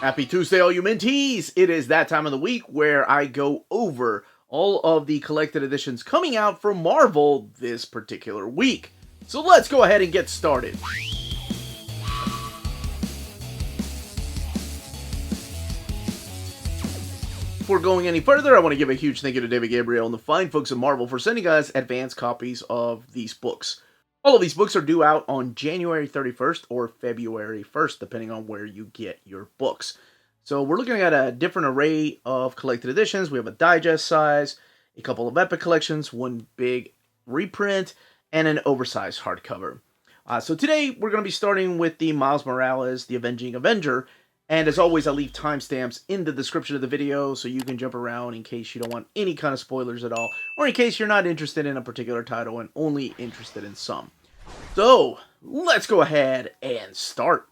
Happy Tuesday, all you minties! It is that time of the week where I go over all of the collected editions coming out from Marvel this particular week. So let's go ahead and get started. Before going any further, I want to give a huge thank you to David Gabriel and the fine folks at Marvel for sending us advanced copies of these books. All of these books are due out on January 31st or February 1st, depending on where you get your books. So we're looking at a different array of collected editions. We have a digest size, a couple of epic collections, one big reprint, and an oversized hardcover. So today we're going to be starting with the Miles Morales, the Avenging Avenger. And as always, I'll leave timestamps in the description of the video so you can jump around in case you don't want any kind of spoilers at all, or in case you're not interested in a particular title and only interested in some. So, let's go ahead and start.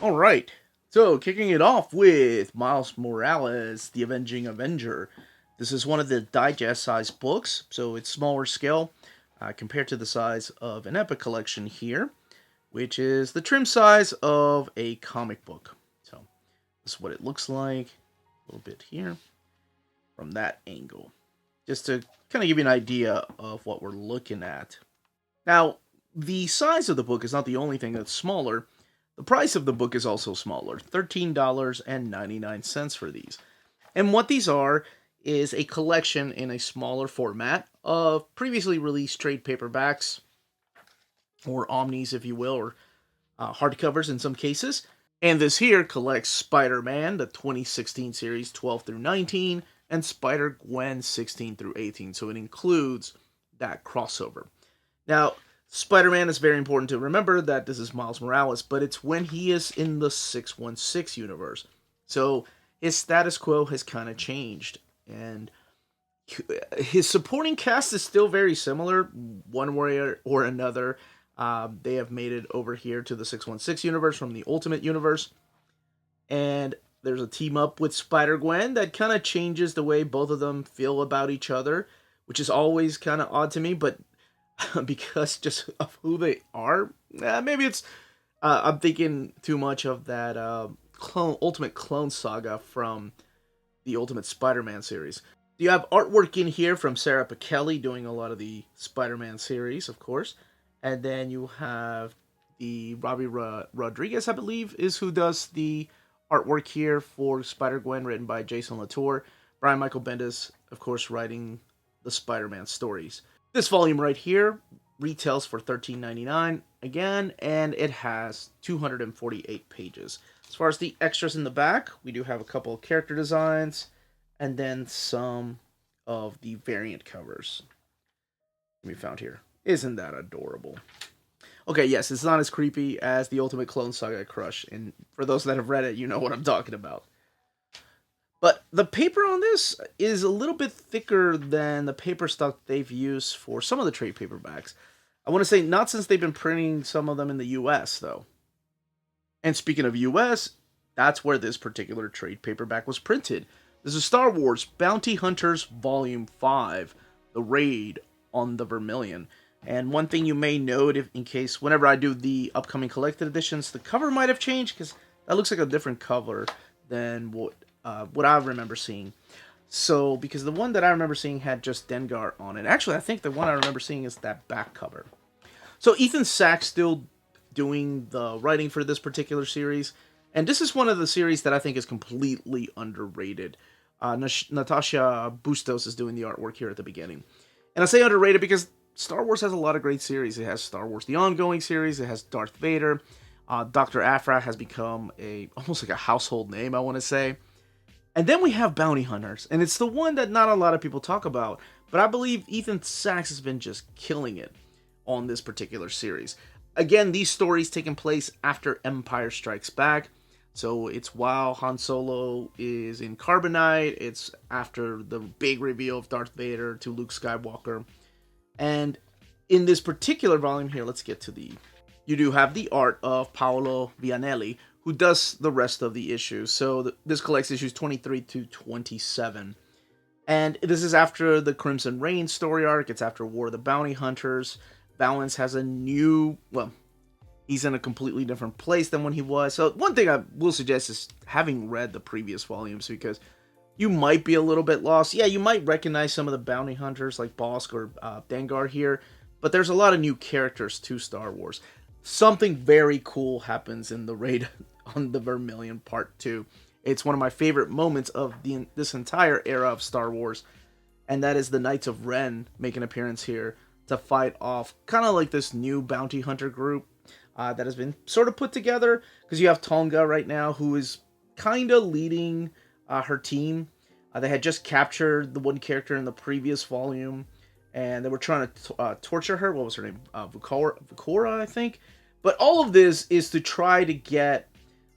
Alright, so kicking it off with Miles Morales, the Avenging Avenger. This is one of the digest-sized books, so it's smaller scale compared to the size of an epic collection here, which is the trim size of a comic book. So, this is what it looks like. A little bit here from that angle. Just to kind of give you an idea of what we're looking at. Now, the size of the book is not the only thing that's smaller. The price of the book is also smaller. $13.99 for these. And what these are is a collection in a smaller format of previously released trade paperbacks, or omnis, if you will, or hardcovers in some cases. And this here collects Spider-Man, the 2016 series 12 through 19, and Spider-Gwen 16 through 18. So it includes that crossover. Now, Spider-Man is very important to remember that this is Miles Morales, but it's when he is in the 616 universe. So his status quo has kind of changed. And his supporting cast is still very similar, one way or another. They have made it over here to the 616 universe from the Ultimate Universe. And there's a team up with Spider-Gwen that kind of changes the way both of them feel about each other, which is always kind of odd to me, but because just of who they are, maybe it's, I'm thinking too much of that Ultimate Clone Saga from the Ultimate Spider-Man series. You have artwork in here from Sarah Pichelli doing a lot of the Spider-Man series, of course. And then you have the Robbie Rodriguez, I believe, is who does the artwork here for Spider-Gwen, written by Jason Latour. Brian Michael Bendis, of course, writing the Spider-Man stories. This volume right here retails for $13.99 again, and it has 248 pages. As far as the extras in the back, we do have a couple of character designs, and then some of the variant covers we found here. Isn't that adorable? Okay, yes, it's not as creepy as the Ultimate Clone Saga Crush, and for those that have read it, you know what I'm talking about. But the paper on this is a little bit thicker than the paper stock they've used for some of the trade paperbacks. I want to say not since they've been printing some of them in the US, though. And speaking of US, that's where this particular trade paperback was printed. This is Star Wars Bounty Hunters Volume 5, The Raid on the Vermillion. And one thing you may note, in case whenever I do the upcoming collected editions, the cover might have changed, because that looks like a different cover than what I remember seeing. So, because the one that I remember seeing had just Dengar on it. Actually, I think the one I remember seeing is that back cover. So, Ethan Sack's still doing the writing for this particular series. And this is one of the series that I think is completely underrated. Natasha Bustos is doing the artwork here at the beginning. And I say underrated because Star Wars has a lot of great series. It has Star Wars The Ongoing series. It has Darth Vader. Dr. Aphra has become almost like a household name, I want to say. And then we have Bounty Hunters, and it's the one that not a lot of people talk about, but I believe Ethan Sacks has been just killing it on this particular series. Again, these stories taking place after Empire Strikes Back, so it's while Han Solo is in Carbonite, it's after the big reveal of Darth Vader to Luke Skywalker, and in this particular volume here, let's get to you do have the art of Paolo Vianelli, who does the rest of the issues. So this collects issues 23 to 27. And this is after the Crimson Reign story arc. It's after War of the Bounty Hunters. Balance has a new, well, He's in a completely different place than when he was. So one thing I will suggest is having read the previous volumes, because you might be a little bit lost. Yeah, you might recognize some of the bounty hunters like Bosk or Dengar here, but there's a lot of new characters to Star Wars. Something very cool happens in the raid on the Vermillion Part 2. It's one of my favorite moments of this entire era of Star Wars, and that is the Knights of Ren make an appearance here to fight off kind of like this new bounty hunter group that has been sort of put together, because you have Tonga right now, who is kind of leading her team. They had just captured the one character in the previous volume, and they were trying to torture her. What was her name? Vikora, I think. But all of this is to try to get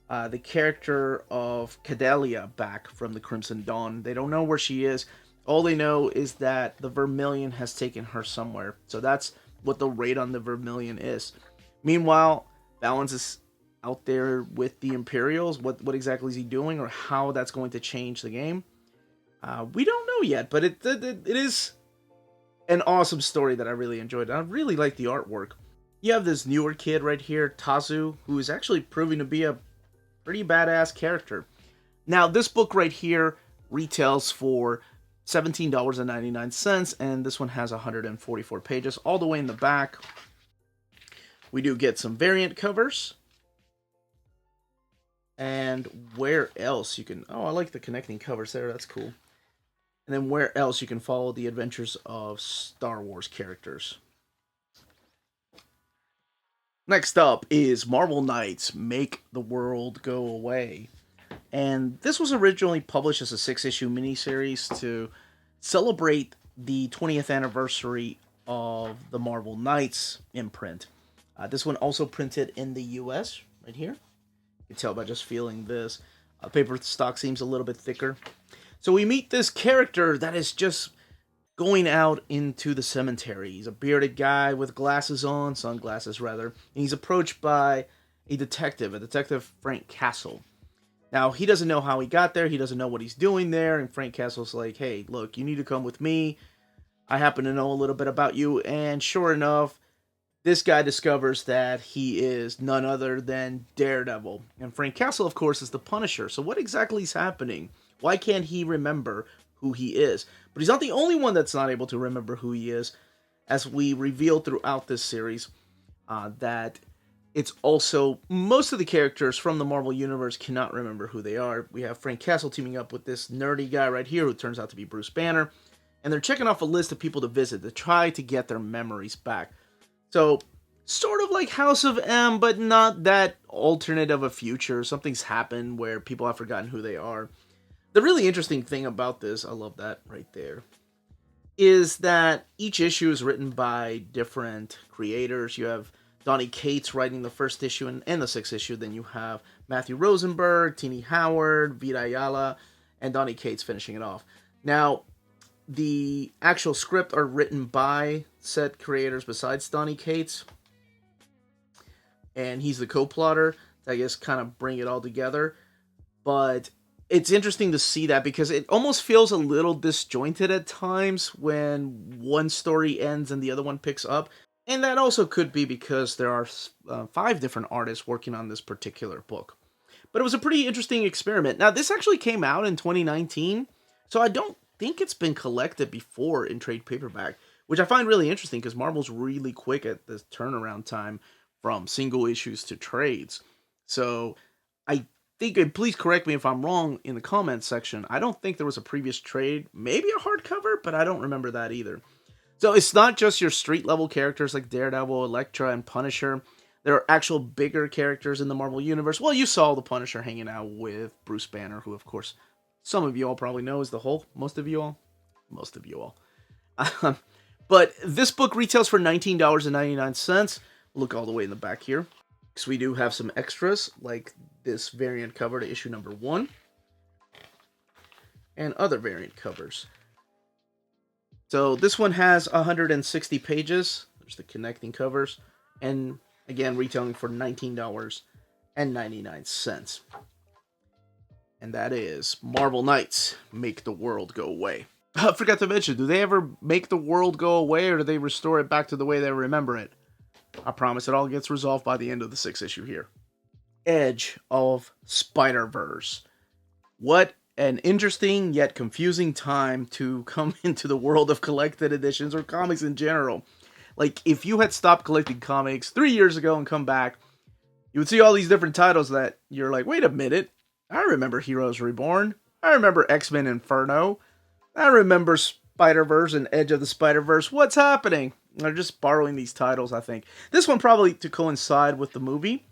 the character of Cadelia back from the Crimson Dawn. They don't know where she is. All they know is that the Vermillion has taken her somewhere. So that's what the raid on the Vermillion is. Meanwhile, Valens is out there with the Imperials. What exactly is he doing, or how that's going to change the game? We don't know yet, but it is an awesome story that I really enjoyed. I really like the artwork. You have this newer kid right here, Tazu, who is actually proving to be a pretty badass character. Now, this book right here retails for $17.99, and this one has 144 pages. All the way in the back, we do get some variant covers. And where else you can... Oh, I like the connecting covers there. That's cool. And then where else you can follow the adventures of Star Wars characters. Next up is Marvel Knights Make the World Go Away. And this was originally published as a 6-issue miniseries to celebrate the 20th anniversary of the Marvel Knights imprint. This one also printed in the US, right here. You can tell by just feeling this. Paper stock seems a little bit thicker. So we meet this character that is just going out into the cemetery. He's a bearded guy with glasses on, sunglasses rather, and he's approached by a detective Frank Castle. Now, he doesn't know how he got there, he doesn't know what he's doing there, and Frank Castle's like, hey, look, you need to come with me. I happen to know a little bit about you, and sure enough, this guy discovers that he is none other than Daredevil. And Frank Castle, of course, is the Punisher. So what exactly is happening? Why can't he remember who he is? But he's not the only one that's not able to remember who he is, as we reveal throughout this series that it's also most of the characters from the Marvel Universe cannot remember who they are. We have Frank Castle teaming up with this nerdy guy right here who turns out to be Bruce Banner, and they're checking off a list of people to visit to try to get their memories back. So, sort of like House of M, but not that alternate of a future. Something's happened where people have forgotten who they are. The really interesting thing about this, I love that right there, is that each issue is written by different creators. You have Donny Cates writing the first issue and the 6th issue. Then you have Matthew Rosenberg, Tini Howard, Vita Ayala, and Donny Cates finishing it off. Now, the actual script are written by said creators besides Donny Cates, and he's the co-plotter to, I guess, kind of bring it all together. But it's interesting to see that, because it almost feels a little disjointed at times when one story ends and the other one picks up. And that also could be because there are 5 different artists working on this particular book. But it was a pretty interesting experiment. Now, this actually came out in 2019, so I don't think it's been collected before in trade paperback, which I find really interesting because Marvel's really quick at the turnaround time from single issues to trades. So I think, and please correct me if I'm wrong in the comments section, I don't think there was a previous trade, maybe a hardcover, but I don't remember that either. So it's not just your street level characters like Daredevil, Elektra, and Punisher. There are actual bigger characters in the Marvel Universe. Well, you saw the Punisher hanging out with Bruce Banner, who of course some of you all probably know is the Hulk. Most of you all. But this book retails for $19.99. Look all the way in the back here, because we do have some extras, like this variant cover to issue number 1, and other variant covers. So this one has 160 pages. There's the connecting covers, and again, retailing for $19.99. And that is Marvel Knights Make the World Go Away. I forgot to mention, do they ever make the world go away, or do they restore it back to the way they remember it? I promise it all gets resolved by the end of the 6th issue here. Edge of Spider-Verse. What an interesting yet confusing time to come into the world of collected editions or comics in general. Like, if you had stopped collecting comics 3 years ago and come back, you would see all these different titles that you're like, wait a minute, I remember Heroes Reborn. I remember X-Men Inferno. I remember Spider-Verse and Edge of the Spider-Verse. What's happening? They're just borrowing these titles, I think. This one probably to coincide with the movie.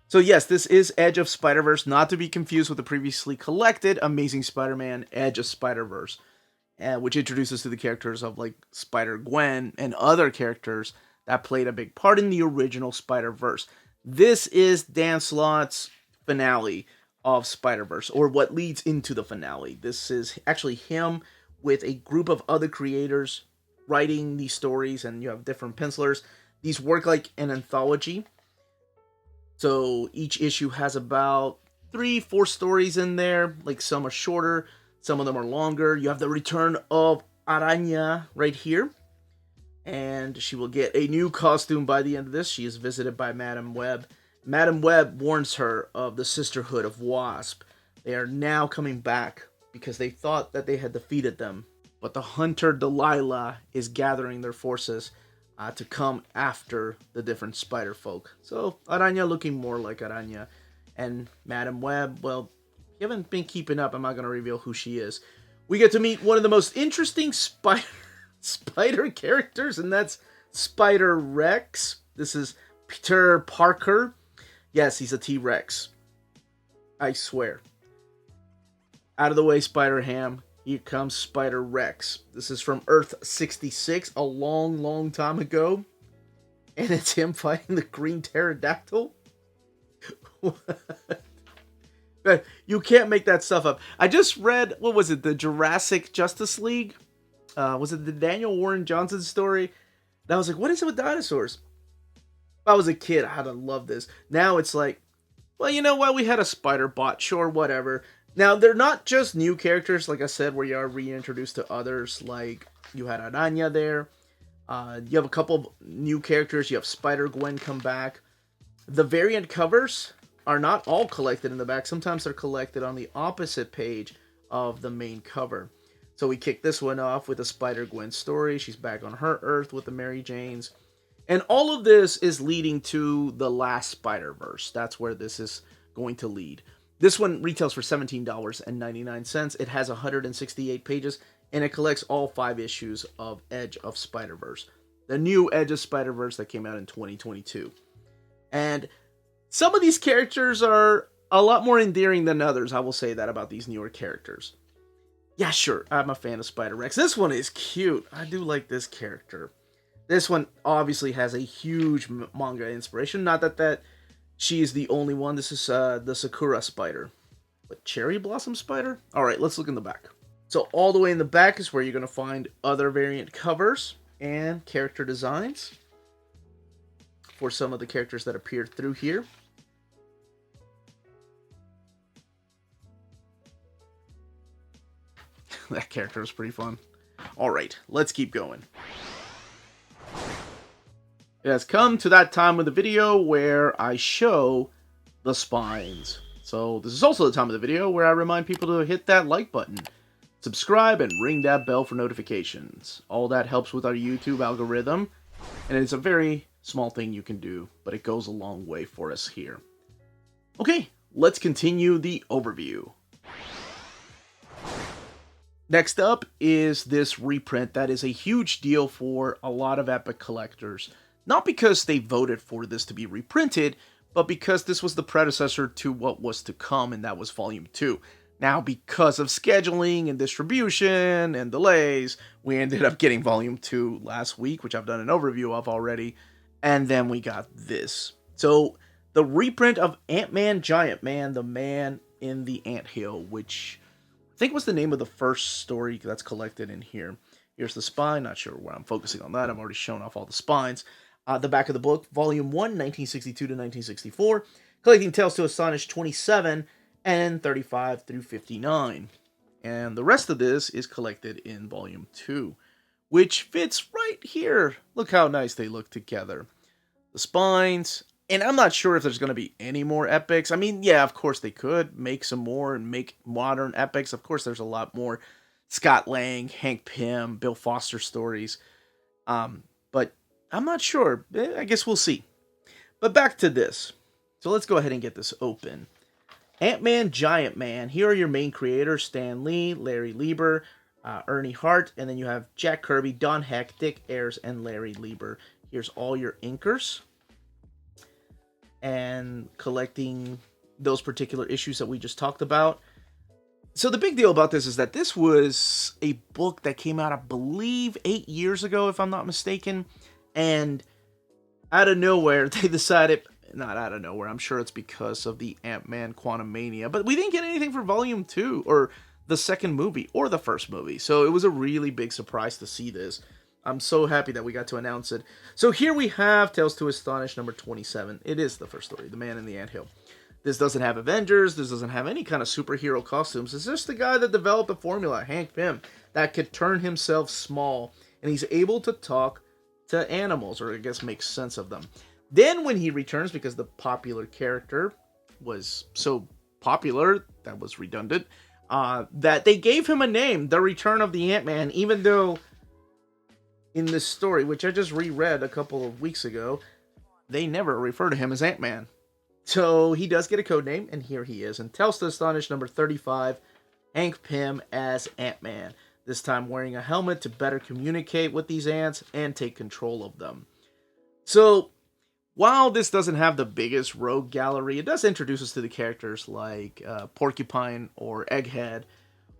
So yes, this is Edge of Spider-Verse, not to be confused with the previously collected Amazing Spider-Man Edge of Spider-Verse, which introduces to the characters of like Spider-Gwen and other characters that played a big part in the original Spider-Verse. This is Dan Slott's finale of Spider-Verse, or what leads into the finale. This is actually him with a group of other creators writing these stories, and you have different pencilers. These work like an anthology. So each issue has about 3-4 stories in there. Like, some are shorter, some of them are longer. You have the return of Araña right here. And she will get a new costume by the end of this. She is visited by Madam Web. Madam Web warns her of the Sisterhood of Wasp. They are now coming back because they thought that they had defeated them. But the hunter Delilah is gathering their forces to come after the different spider folk. So Araña looking more like Araña. And Madam Web, well, if you haven't been keeping up, I'm not going to reveal who she is. We get to meet one of the most interesting spider characters, and that's Spider-Rex. This is Peter Parker. Yes, he's a T-Rex. I swear. Out of the way, Spider-Ham. Here comes Spider-Rex. This is from Earth 66, a long, long time ago. And it's him fighting the Green Pterodactyl. You can't make that stuff up. I just read, what was it, the Jurassic Justice League? Was it the Daniel Warren Johnson story? And I was like, what is it with dinosaurs? If I was a kid, I'd have loved this. Now it's like, well, you know what? We had a spider bot. Sure, whatever. Now, they're not just new characters, like I said, where you are reintroduced to others. Like, you had Araña there. You have a couple of new characters. You have Spider-Gwen come back. The variant covers are not all collected in the back. Sometimes they're collected on the opposite page of the main cover. So we kick this one off with a Spider-Gwen story. She's back on her Earth with the Mary Janes. And all of this is leading to the last Spider-Verse. That's where this is going to lead. This one retails for $17.99. It has 168 pages, and it collects all 5 issues of Edge of Spider-Verse. The new Edge of Spider-Verse that came out in 2022. And some of these characters are a lot more endearing than others. I will say that about these newer characters. Yeah, sure, I'm a fan of Spider-Rex. This one is cute. I do like this character. This one obviously has a huge manga inspiration. Not that she is the only one. This is the Sakura spider. But Cherry Blossom spider? Alright, let's look in the back. So all the way in the back is where you're going to find other variant covers and character designs for some of the characters that appeared through here. That character is pretty fun. Alright, let's keep going. It has come to that time of the video where I show the spines. So this is also the time of the video where I remind people to hit that like button, subscribe, and ring that bell for notifications. All that helps with our YouTube algorithm, and it's a very small thing you can do, but it goes a long way for us here. Okay, let's continue the overview. Next up is this reprint that is a huge deal for a lot of Epic collectors. Not because they voted for this to be reprinted, but because this was the predecessor to what was to come, and that was Volume 2. Now, because of scheduling and distribution and delays, we ended up getting Volume 2 last week, which I've done an overview of already, and then we got this. So, the reprint of Ant-Man Giant Man, the Man in the Anthill, which I think was the name of the first story that's collected in here. Here's the spine, not sure where I'm focusing on that, I've already shown off all the spines. The back of the book, Volume 1, 1962 to 1964, collecting Tales to Astonish 27 and 35 through 59. And the rest of this is collected in Volume 2, which fits right here. Look how nice they look together. the spines. And I'm not sure if there's going to be any more epics. I mean, yeah, of course they could make some more and make modern epics. Of course, there's a lot more Scott Lang, Hank Pym, Bill Foster stories. But I'm not sure. I guess we'll see. But back to this. So let's go ahead and get this open. Ant-Man, Giant Man. Here are your main creators: Stan Lee, Larry Lieber, Ernie Hart, and then you have Jack Kirby, Don Heck, Dick Ayers, and Larry Lieber. Here's all your inkers. And collecting those particular issues that we just talked about. So the big deal about this is that this was a book that came out, I believe, 8 years ago, if I'm not mistaken. And out of nowhere, they decided, not out of nowhere, I'm sure it's because of the Ant-Man Quantumania, but we didn't get anything for Volume 2, or the second movie, or the first movie. So it was a really big surprise to see this. I'm so happy that we got to announce it. So here we have Tales to Astonish number 27. It is the first story, The Man in the Anthill. This doesn't have Avengers. This doesn't have any kind of superhero costumes. It's just the guy that developed the formula, Hank Pym, that could turn himself small. And he's able to talk to animals, or I guess make sense of them. Then when he returns, because the popular character was so popular, that was redundant, that they gave him a name, The Return of the Ant-Man, even though in this story, which I just reread a couple of weeks ago, they never refer to him as Ant-Man. So he does get a code name, and here he is. And Tales to Astonish number 35, Hank Pym as Ant-Man. This time wearing a helmet to better communicate with these ants and take control of them. So, while this doesn't have the biggest rogue gallery, it does introduce us to the characters like Porcupine or Egghead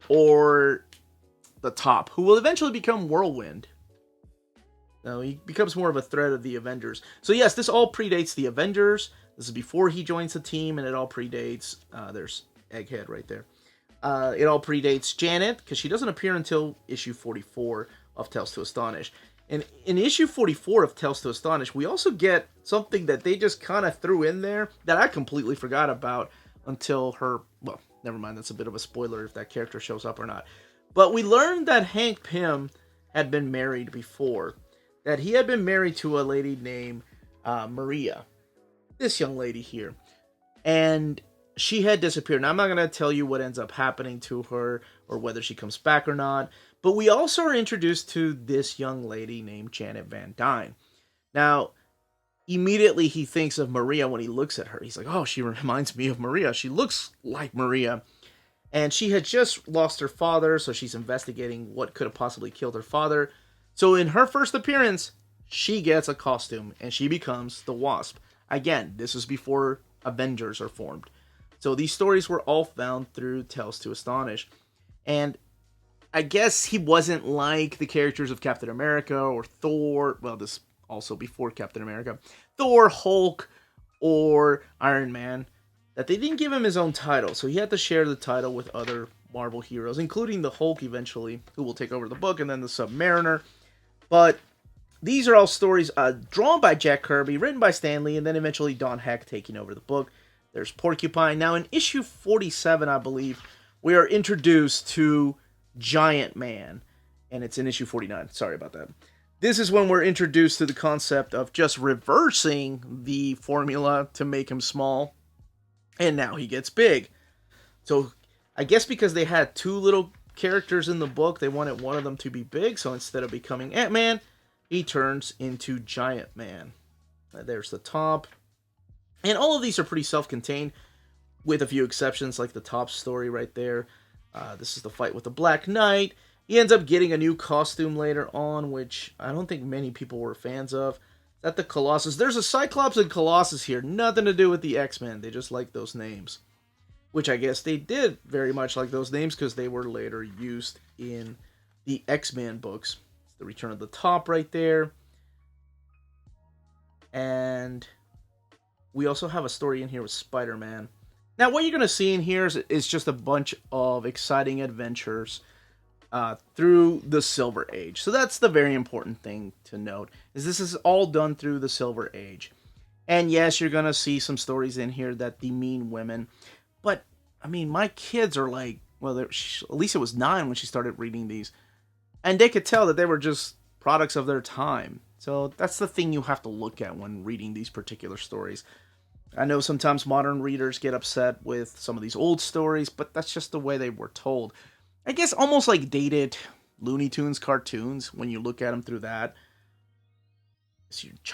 or the Top, who will eventually become Whirlwind. Now, he becomes more of a threat of the Avengers. So yes, this all predates the Avengers. This is before he joins the team, and it all predates... there's Egghead right there. It all predates Janet, because she doesn't appear until issue 44 of Tales to Astonish. And in issue 44 of Tales to Astonish, we also get something that they just kind of threw in there that I completely forgot about until her... Well, never mind, that's a bit of a spoiler if that character shows up or not. But we learned that Hank Pym had been married before. That he had been married to a lady named Maria. This young lady here. And she had disappeared. Now, I'm not going to tell you what ends up happening to her or whether she comes back or not. But we also are introduced to this young lady named Janet Van Dyne. Now, immediately he thinks of Maria when he looks at her. He's like, oh, she reminds me of Maria. She looks like Maria. And she had just lost her father, so she's investigating what could have possibly killed her father. So in her first appearance, she gets a costume, and she becomes the Wasp. Again, this is before Avengers are formed. So these stories were all found through Tales to Astonish. And I guess he wasn't like the characters of Captain America or Thor. Well, this also before Captain America. Thor, Hulk, or Iron Man. That they didn't give him his own title. So he had to share the title with other Marvel heroes, including the Hulk eventually, who will take over the book, and then the Submariner. But these are all stories drawn by Jack Kirby, written by Stan Lee, and then eventually Don Heck taking over the book. There's Porcupine. Now in issue 47, I believe, we are introduced to Giant Man. And it's in issue 49. Sorry about that. This is when we're introduced to the concept of just reversing the formula to make him small. And now he gets big. So I guess because they had two little characters in the book, they wanted one of them to be big, so instead of becoming Ant-Man, he turns into Giant Man. There's the Top. And all of these are pretty self-contained, with a few exceptions, like the Top story right there. This is the fight with the Black Knight. He ends up getting a new costume later on, which I don't think many people were fans of. That the Colossus. There's a Cyclops and Colossus here. Nothing to do with the X-Men. They just like those names. Which I guess they did very much like those names because they were later used in the X-Men books. It's the Return of the Top right there. And we also have a story in here with Spider-Man. Now what you're going to see in here is just a bunch of exciting adventures through the Silver Age. So that's the very important thing to note, is this is all done through the Silver Age. And yes, you're going to see some stories in here that demean women. But, I mean, my kids are like, well, Alicia was 9 when she started reading these. And they could tell that they were just products of their time. So that's the thing you have to look at when reading these particular stories. I know sometimes modern readers get upset with some of these old stories, but that's just the way they were told. I guess almost like dated Looney Tunes cartoons when you look at them through that.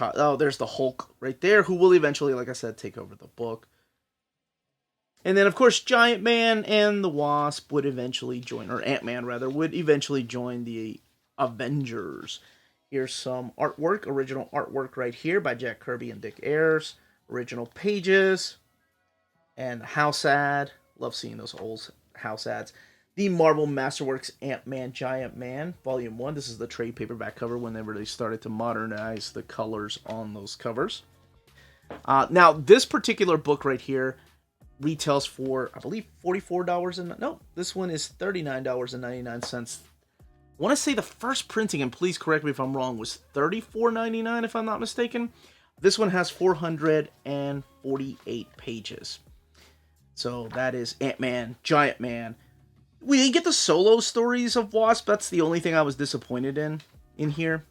Oh, there's the Hulk right there, who will eventually, like I said, take over the book. And then, of course, Giant Man and the Wasp would eventually join, or Ant-Man, rather, would eventually join the Avengers. Here's some artwork, original artwork right here by Jack Kirby and Dick Ayers. Original pages. And house ad. Love seeing those old house ads. The Marvel Masterworks Ant-Man Giant Man, Volume 1. This is the trade paperback cover whenever they started to modernize the colors on those covers. Now, this particular book right here retails for, I believe, $44. No, this one is $39.99. I want to say the first printing, and please correct me if I'm wrong, was $34.99 if I'm not mistaken. This one has 448 pages. So that is Ant-Man, Giant Man. We didn't get the solo stories of Wasp. That's the only thing I was disappointed in here.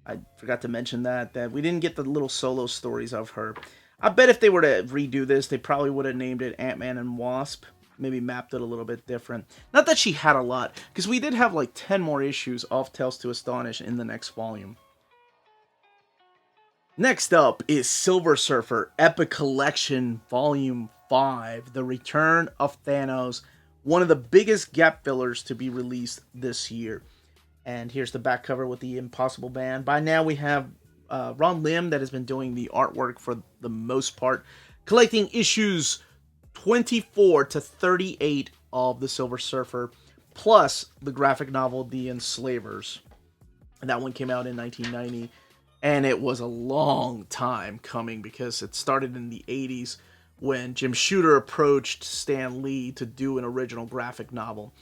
I forgot to mention that we didn't get the little solo stories of her. I bet if they were to redo this, they probably would have named it Ant-Man and Wasp. Maybe mapped it a little bit different. Not that she had a lot, because we did have like 10 more issues of Tales to Astonish in the next volume. Next up is Silver Surfer Epic Collection Volume 5, The Return of Thanos. One of the biggest gap fillers to be released this year. And here's the back cover with the Impossible Man. By now we have Ron Lim that has been doing the artwork for the most part, collecting issues 24 to 38 of the Silver Surfer, plus the graphic novel The Enslavers. And that one came out in 1990, and it was a long time coming because it started in the 80s when Jim Shooter approached Stan Lee to do an original graphic novel.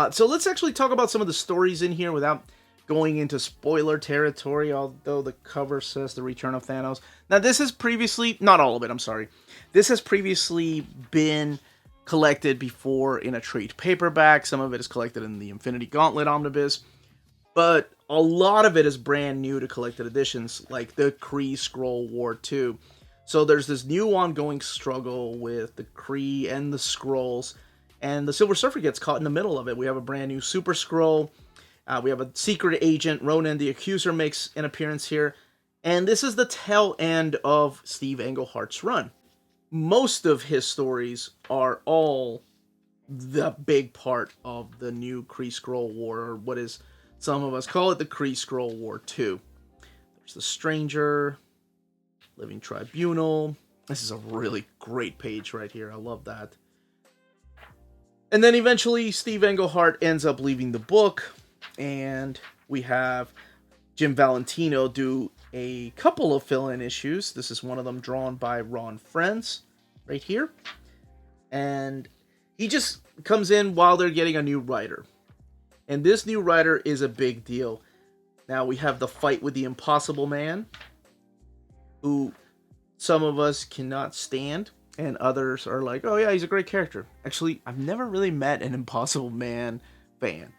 So let's actually talk about some of the stories in here without going into spoiler territory, although the cover says The Return of Thanos. Now, this has previously, not all of it, I'm sorry. This has previously been collected before in a trade paperback. Some of it is collected in the Infinity Gauntlet Omnibus. But a lot of it is brand new to collected editions, like the Kree Skrull War 2. So there's this new ongoing struggle with the Kree and the Skrulls, and the Silver Surfer gets caught in the middle of it. We have a brand new Super Skrull. We have a secret agent, Ronan the Accuser, makes an appearance here. And this is the tail end of Steve Englehart's run. Most of his stories are all the big part of the new Kree Skrull War, or what is, some of us call it the Kree Skrull War 2. There's the Stranger, Living Tribunal. This is a really great page right here. I love that. And then eventually Steve Englehart ends up leaving the book, and we have Jim Valentino do a couple of fill-in issues. This is one of them drawn by Ron Frenz right here. And he just comes in while they're getting a new writer. And this new writer is a big deal. Now we have the fight with the Impossible Man, who some of us cannot stand, and others are like, oh yeah, he's a great character. Actually, I've never really met an Impossible Man fan.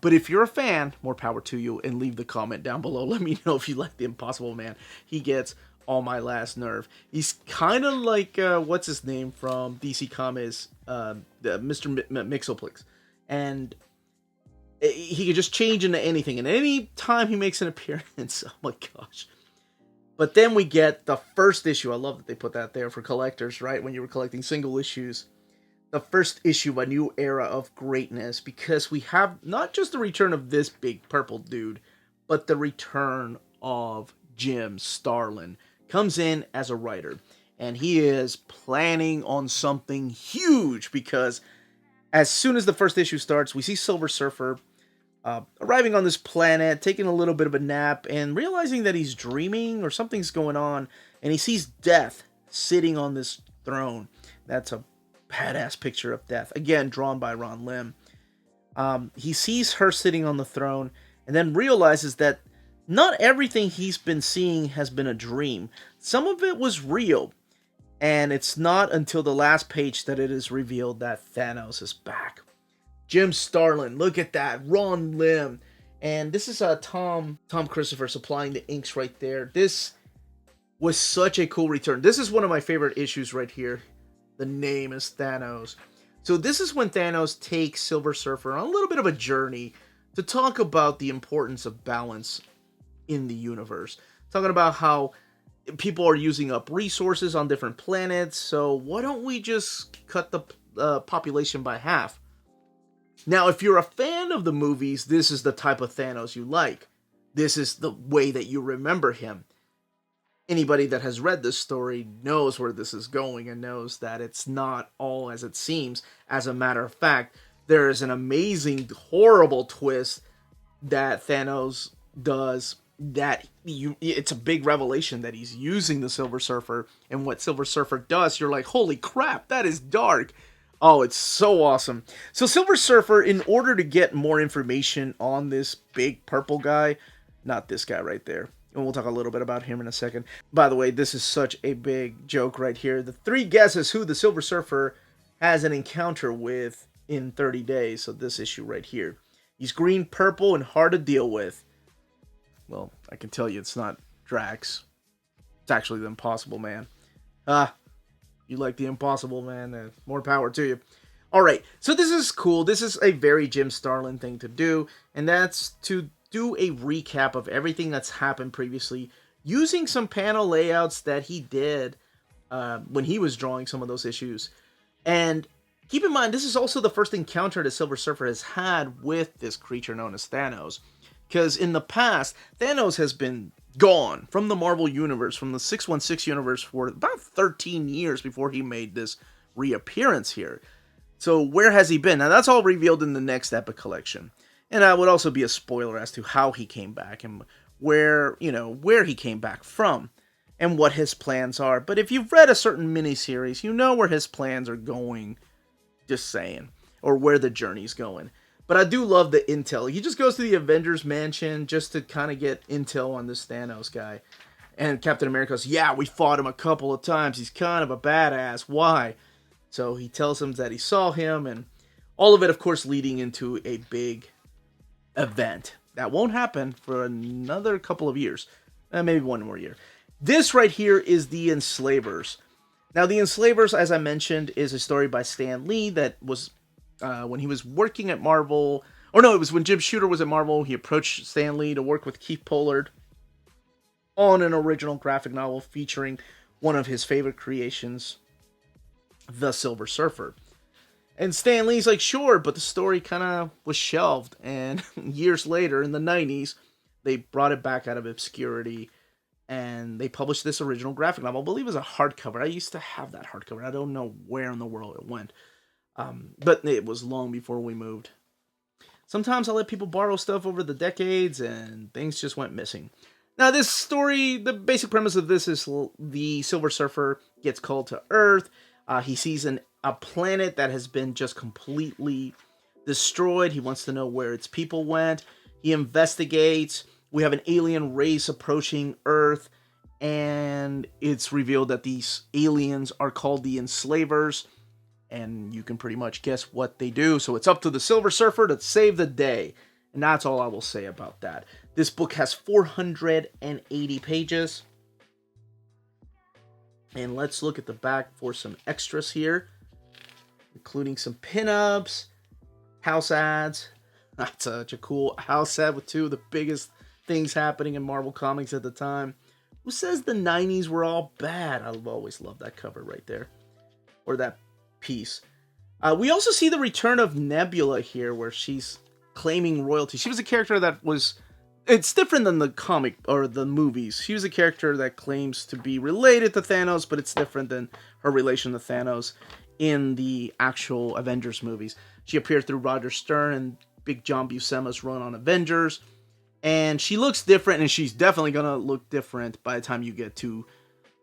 But if you're a fan, more power to you, and leave the comment down below. Let me know if you like the Impossible Man. He gets on my last nerve. He's kind of like, what's his name from DC Comics, Mr. Mixoplex. And he could just change into anything, and any time he makes an appearance, oh my gosh. But then we get the first issue. I love that they put that there for collectors, right? When you were collecting single issues. The first issue of a new era of greatness, because we have not just the return of this big purple dude, but the return of Jim Starlin. Comes in as a writer, and he is planning on something huge, because as soon as the first issue starts, we see Silver Surfer arriving on this planet, taking a little bit of a nap, and realizing that he's dreaming or something's going on, and he sees Death sitting on this throne. That's a badass picture of Death, again drawn by Ron Lim. He sees her sitting on the throne, and then realizes that not everything he's been seeing has been a dream. Some of it was real, and it's not until the last page that it is revealed that Thanos is back. Jim Starlin, look at that, Ron Lim. And this is Tom Christopher supplying the inks right there. This was such a cool return. This is one of my favorite issues right here. The name is Thanos. So this is when Thanos takes Silver Surfer on a little bit of a journey to talk about the importance of balance in the universe. Talking about how people are using up resources on different planets, so why don't we just cut the population by half? Now, if you're a fan of the movies, this is the type of Thanos you like. This is the way that you remember him. Anybody that has read this story knows where this is going and knows that it's not all as it seems. As a matter of fact, there is an amazing, horrible twist that Thanos does that it's a big revelation that he's using the Silver Surfer, and what Silver Surfer does, you're like, holy crap, that is dark. Oh, it's so awesome. So Silver Surfer, in order to get more information on this big purple guy, not this guy right there, and we'll talk a little bit about him in a second. By the way, this is such a big joke right here. The 3 guesses who the Silver Surfer has an encounter with in 30 days. So this issue right here. He's green, purple, and hard to deal with. Well, I can tell you it's not Drax. It's actually the Impossible Man. You like the Impossible Man, more power to you. Alright, so this is cool. This is a very Jim Starlin thing to do, and that's to do a recap of everything that's happened previously, using some panel layouts that he did when he was drawing some of those issues. And keep in mind, this is also the first encounter the Silver Surfer has had with this creature known as Thanos. Because in the past, Thanos has been gone from the Marvel Universe, from the 616 universe, for about 13 years before he made this reappearance here. So where has he been? Now that's all revealed in the next Epic Collection. And that would also be a spoiler as to how he came back and where he came back from and what his plans are. But if you've read a certain miniseries, you know where his plans are going, just saying, or where the journey's going. But I do love the intel. He just goes to the Avengers mansion just to kind of get intel on this Thanos guy. And Captain America goes, yeah, we fought him a couple of times. He's kind of a badass. Why? So he tells him that he saw him, and all of it, of course, leading into a big event that won't happen for another couple of years, maybe one more year. This right here is the Enslavers. Now, the Enslavers, as I mentioned, is a story by Stan Lee that was when he was working at Marvel, or no, it was when Jim Shooter was at Marvel. He approached Stan Lee to work with Keith Pollard on an original graphic novel featuring one of his favorite creations, the Silver Surfer. And Stan Lee's like, sure, but the story kind of was shelved. And years later, in the 90s, they brought it back out of obscurity. And they published this original graphic novel. I believe it was a hardcover. I used to have that hardcover. I don't know where in the world it went. But it was long before we moved. Sometimes I let people borrow stuff over the decades, and things just went missing. Now, this story, the basic premise of this is the Silver Surfer gets called to Earth. He sees a planet that has been just completely destroyed. He wants to know where its people went. He investigates. We have an alien race approaching Earth, and it's revealed that these aliens are called the Enslavers, and you can pretty much guess what they do. So it's up to the Silver Surfer to save the day, and that's all I will say about that. This book has 480 pages. And let's look at the back for some extras here, including some pinups, house ads. That's such a cool house ad with two of the biggest things happening in Marvel Comics at the time. Who says the 90s were all bad? I've always loved that cover right there, or that piece. We also see the return of Nebula here, where she's claiming royalty. She was a character that was... It's different than the comic or the movies. She was a character that claims to be related to Thanos, but it's different than her relation to Thanos in the actual Avengers movies. She appeared through Roger Stern and Big John Buscema's run on Avengers. And she looks different, and she's definitely going to look different by the time you get to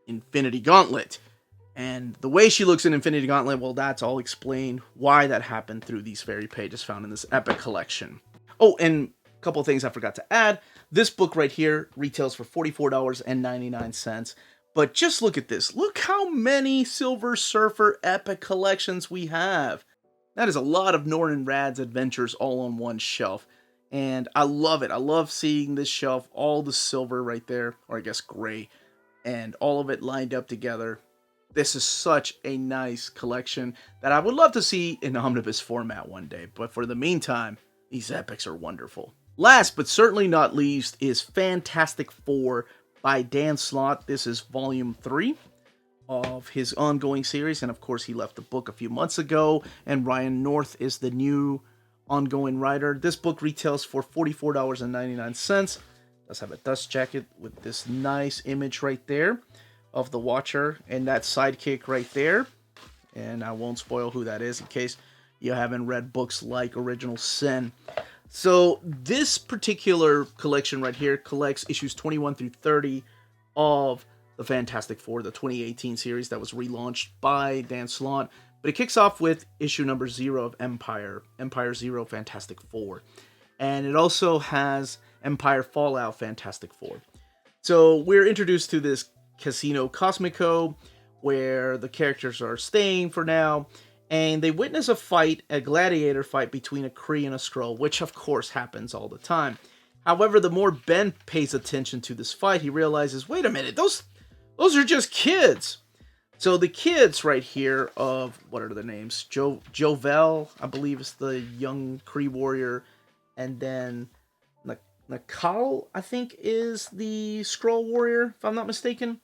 Infinity Gauntlet. And the way she looks in Infinity Gauntlet, well, that's all explained why that happened through these very pages found in this epic collection. Oh, and couple of things I forgot to add. This book right here retails for $44.99. But just look at this. Look how many Silver Surfer epic collections we have. That is a lot of Norton Rad's adventures all on one shelf. And I love it. I love seeing this shelf, all the silver right there, or I guess gray, and all of it lined up together. This is such a nice collection that I would love to see in omnibus format one day. But for the meantime, these epics are wonderful. Last but certainly not least is Fantastic Four by Dan Slott. This is volume 3 of his ongoing series, and of course he left the book a few months ago, and Ryan North is the new ongoing writer. This book retails for $44.99. Does have a dust jacket with this nice image right there of the Watcher and that sidekick right there, and I won't spoil who that is in case you haven't read books like Original Sin. So this particular collection right here collects issues 21 through 30 of the Fantastic Four, the 2018 series that was relaunched by Dan Slott. But it kicks off with issue number 0 of Empire 0 Fantastic Four. And it also has Empire Fallout Fantastic Four. So we're introduced to this Casino Cosmico where the characters are staying for now. And they witness a gladiator fight between a Kree and a Skrull, which of course happens all the time. However, the more Ben pays attention to this fight, he realizes, wait a minute, those are just kids. So the kids right here of, what are their names? Jovel, I believe is the young Kree warrior. And then Nakal, I think, is the Skrull warrior, if I'm not mistaken.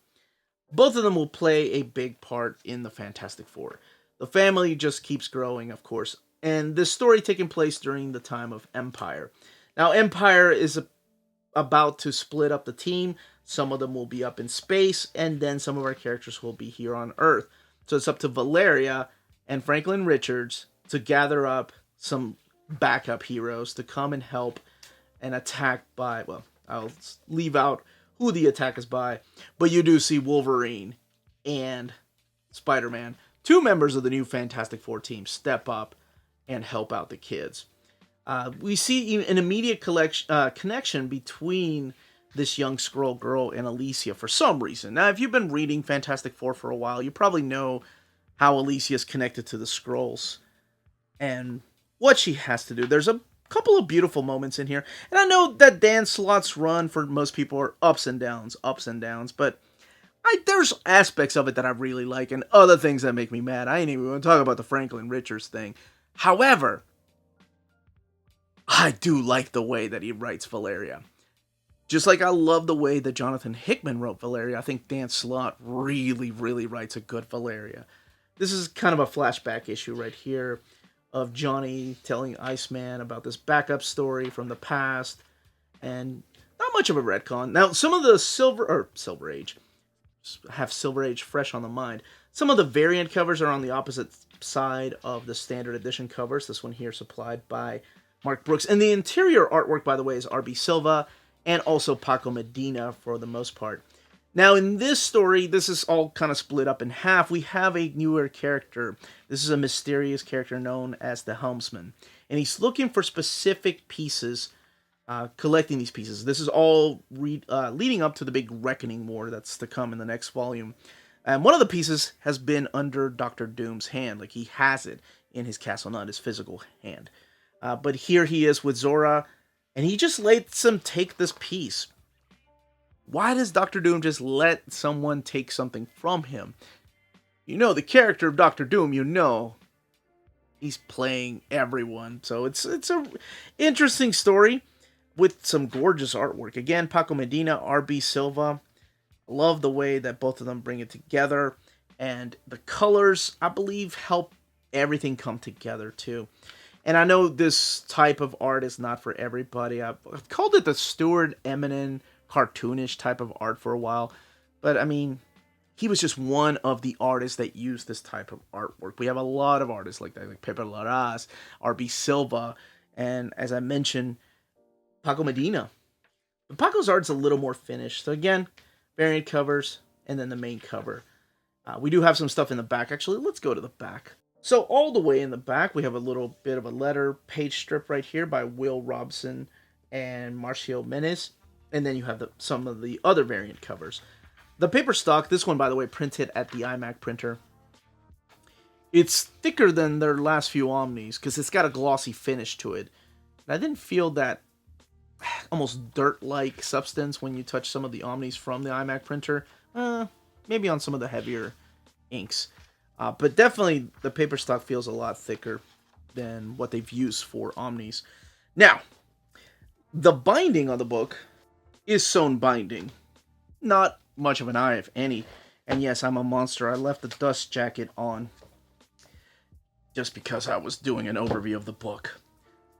Both of them will play a big part in the Fantastic Four. The family just keeps growing, of course. And this story taking place during the time of Empire. Now, Empire is about to split up the team. Some of them will be up in space, and then some of our characters will be here on Earth. So it's up to Valeria and Franklin Richards to gather up some backup heroes to come and help an attack by, well, I'll leave out who the attack is by, but you do see Wolverine and Spider-Man, 2 members of the new Fantastic Four team, step up and help out the kids. We see an immediate connection between this young Skrull girl and Alicia for some reason. Now, if you've been reading Fantastic Four for a while, you probably know how Alicia is connected to the Skrulls and what she has to do. There's a couple of beautiful moments in here. And I know that Dan Slott's run for most people are ups and downs, but there's aspects of it that I really like and other things that make me mad. I ain't even going to talk about the Franklin Richards thing. However, I do like the way that he writes Valeria. Just like I love the way that Jonathan Hickman wrote Valeria, I think Dan Slott really, really writes a good Valeria. This is kind of a flashback issue right here of Johnny telling Iceman about this backup story from the past, and not much of a retcon. Now, some of the Silver Age, have Silver Age fresh on the mind. Some of the variant covers are on the opposite side of the standard edition covers. This one here supplied by Mark Brooks. And the interior artwork, by the way, is R.B. Silva and also Paco Medina for the most part. Now, in this story, this is all kind of split up in half. We have a newer character. This is a mysterious character known as the Helmsman. And he's looking for specific pieces, collecting these pieces. This is all leading up to the big Reckoning War that's to come in the next volume. And one of the pieces has been under Dr. Doom's hand. Like, he has it in his castle, not his physical hand. But here he is with Zora, and he just lets him take this piece. Why does Dr. Doom just let someone take something from him? You know, the character of Dr. Doom, you know, he's playing everyone. So it's a interesting story with some gorgeous artwork. Again, Paco Medina, R.B. Silva. Love the way that both of them bring it together. And the colors, I believe, help everything come together, too. And I know this type of art is not for everybody. I've called it the Stuart Eminem cartoonish type of art for a while. But, I mean, he was just one of the artists that used this type of artwork. We have a lot of artists like that, like Pepe Larraz, R.B. Silva, and as I mentioned, Paco Medina. But Paco's art's a little more finished. So again, variant covers, and then the main cover. We do have some stuff in the back. Actually, let's go to the back. So all the way in the back, we have a little bit of a letter page strip right here by Will Robson and Marcio Menes. And then you have some of the other variant covers. The paper stock, this one, by the way, printed at the iMac printer. It's thicker than their last few Omnis because it's got a glossy finish to it. And I didn't feel that almost dirt-like substance when you touch some of the Omnis from the iMac printer. Maybe on some of the heavier inks. But definitely the paper stock feels a lot thicker than what they've used for Omnis. Now, the binding on the book is sewn binding. Not much of an eye, if any. And yes, I'm a monster. I left the dust jacket on just because I was doing an overview of the book.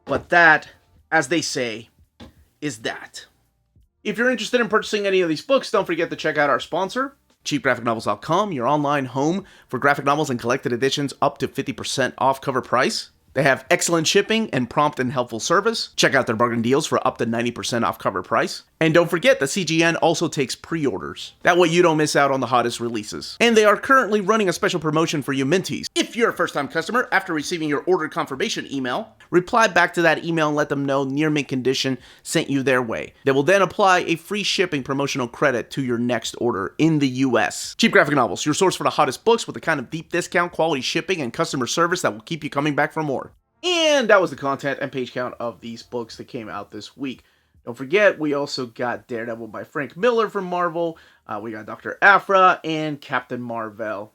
But that, as they say, is that. If you're interested in purchasing any of these books, don't forget to check out our sponsor, cheapgraphicnovels.com, your online home for graphic novels and collected editions up to 50% off cover price. They have excellent shipping and prompt and helpful service. Check out their bargain deals for up to 90% off cover price. And don't forget that CGN also takes pre-orders. That way you don't miss out on the hottest releases. And they are currently running a special promotion for you Minties. If you're a first-time customer, after receiving your order confirmation email, reply back to that email and let them know Near Mint Condition sent you their way. They will then apply a free shipping promotional credit to your next order in the US. Cheap Graphic Novels, your source for the hottest books with the kind of deep discount, quality shipping, and customer service that will keep you coming back for more. And that was the content and page count of these books that came out this week. Don't forget, we also got Daredevil by Frank Miller from Marvel. We got Dr. Aphra and Captain Marvel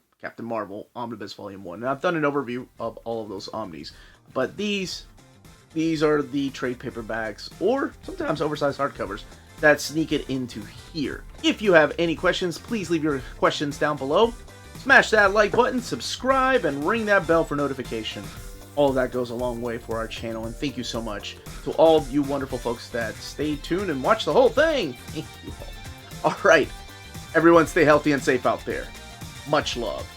Omnibus Volume 1. And I've done an overview of all of those Omnis. But these are the trade paperbacks, or sometimes oversized hardcovers, that sneak it into here. If you have any questions, please leave your questions down below. Smash that like button, subscribe, and ring that bell for notification. All of that goes a long way for our channel, and thank you so much to all you wonderful folks that stay tuned and watch the whole thing. Thank you all. Alright, everyone stay healthy and safe out there. Much love.